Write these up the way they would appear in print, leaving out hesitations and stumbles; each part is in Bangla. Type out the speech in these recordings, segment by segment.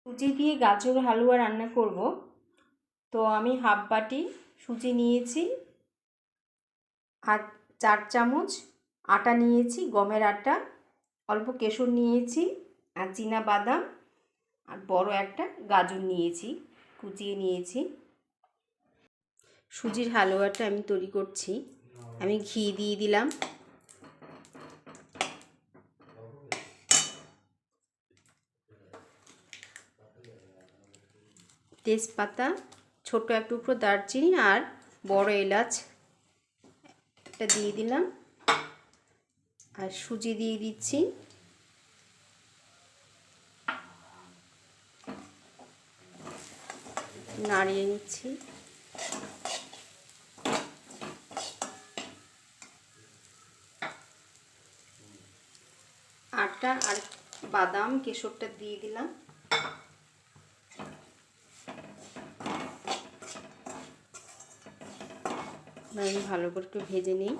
সুজি দিয়ে গাজর হালুয়া রান্না করব। তো আমি হাফ বাটি সুজি নিয়েছি আর 4 চামচ আটা নিয়েছি, গমের আটা, অল্প কেশর নিয়েছি আর চীনা বাদাম আর বড় একটা গাজর নিয়েছি, কুচিয়ে নিয়েছি। সুজির হালুয়াটা আমি তৈরি করছি। আমি ঘি দিয়ে দিলাম, তেজপাতা, ছোট এক টুকরো দারচিনি আর বড় এলাচ এটা দিয়ে দিলাম আর সুজি দিয়ে দিচ্ছি। নাড়িয়ে নিচ্ছি। আটা আর বাদাম কেশরটা দিয়ে দিলাম। আমি ভালো করে একটু ভেজে নিই।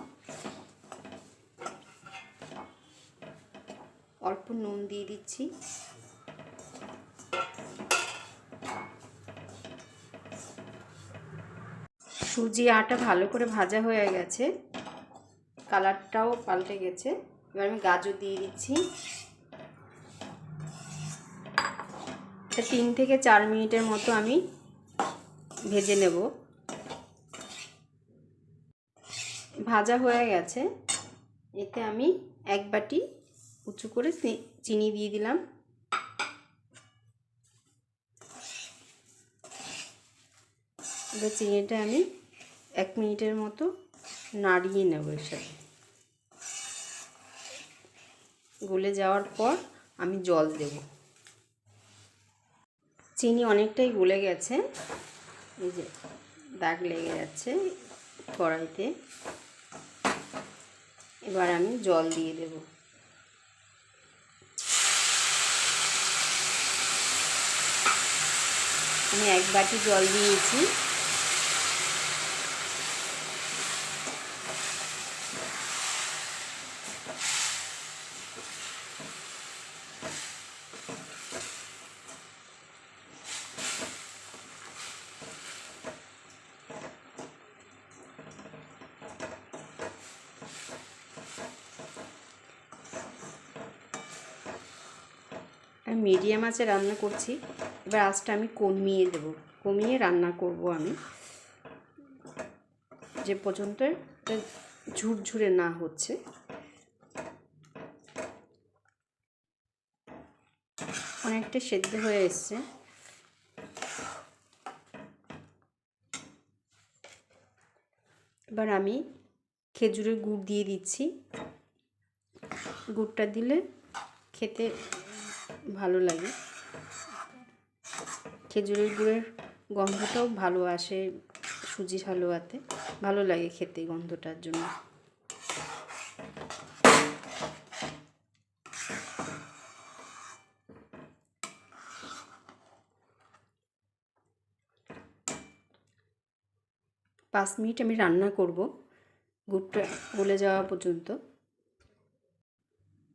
অল্প নুন দিয়ে দিচ্ছি। সুজি আটা ভালো করে ভাজা হয়ে গেছে, কালারটাও পাল্টে গেছে। এবার আমি গাজর দিয়ে দিচ্ছি। 3 থেকে 4 মিনিটের মতো আমি ভেজে নেব। ভাজা হয়ে গেছে। এতে আমি 1 বাটি উঁচু করে চিনি দিয়ে দিলাম। এবার চিনিটা আমি 1 মিনিটের মতো নাড়িয়ে নেব। এর সাথে গলে যাওয়ার পর আমি জল দেব। চিনি অনেকটাই গলে গেছে, এই যে দাগ লেগে যাচ্ছে কড়াইতে। এবার আমি জল দিয়ে দেব। আমি 1 বাটি জল দিয়েছি। আমি মিডিয়াম আঁচে রান্না করছি। এবার আঁচটা আমি কমিয়ে দেব, কমিয়ে রান্না করব আমি, যে পর্যন্ত ঝুরঝুরে না হচ্ছে। অনেকটা সেদ্ধ হয়ে এসছে। এবার আমি খেজুরের গুড় দিয়ে দিচ্ছি। গুড়টা দিলে খেতে ভালো লাগে। খেজুরের গুড়ের গন্ধটাও ভালো আসে সুজির হালুয়াতে, ভালো লাগে খেতে গন্ধটার জন্য। পাঁচ মিনিট আমি রান্না করব গুড়টা গলে যাওয়া পর্যন্ত।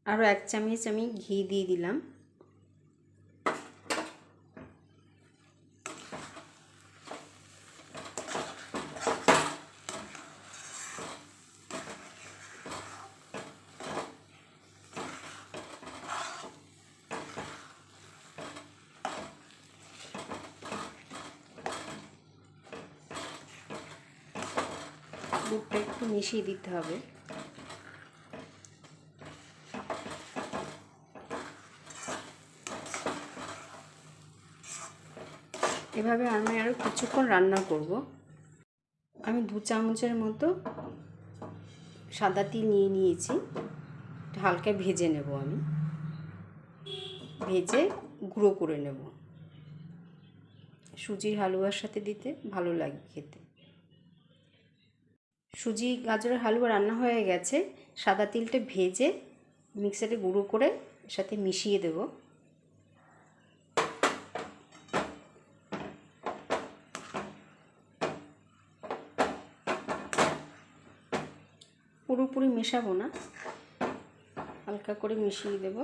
আরও 1 চামচ আমি ঘি দিয়ে দিলাম। দুধটা একটু মিশিয়ে দিতে হবে। এভাবে আমি আরও কিছুক্ষণ রান্না করব। আমি 2 চামচের মতো সাদা তিল নিয়ে নিয়েছি, হালকা ভেজে নেব। আমি ভেজে গুঁড়ো করে নেব। সুজির হালুয়ার সাথে দিতে ভালো লাগে খেতে। সুজি গাজরের হালুয়া রান্না হয়ে গেছে। সাদা তিলটা ভেজে মিক্সারে গুঁড়ো করে সাথে মিশিয়ে দেব। পুরোপুরি মেশাবো না, হালকা করে মিশিয়ে দেব।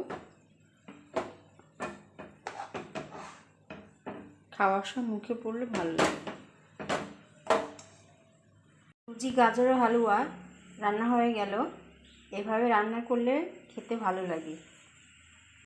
খাওয়ার সময় মুখে পড়লে ভালো লাগে। সুজি গাজরের হালুয়া রান্না হয়ে গেল। এভাবে রান্না করলে খেতে ভালো লাগে।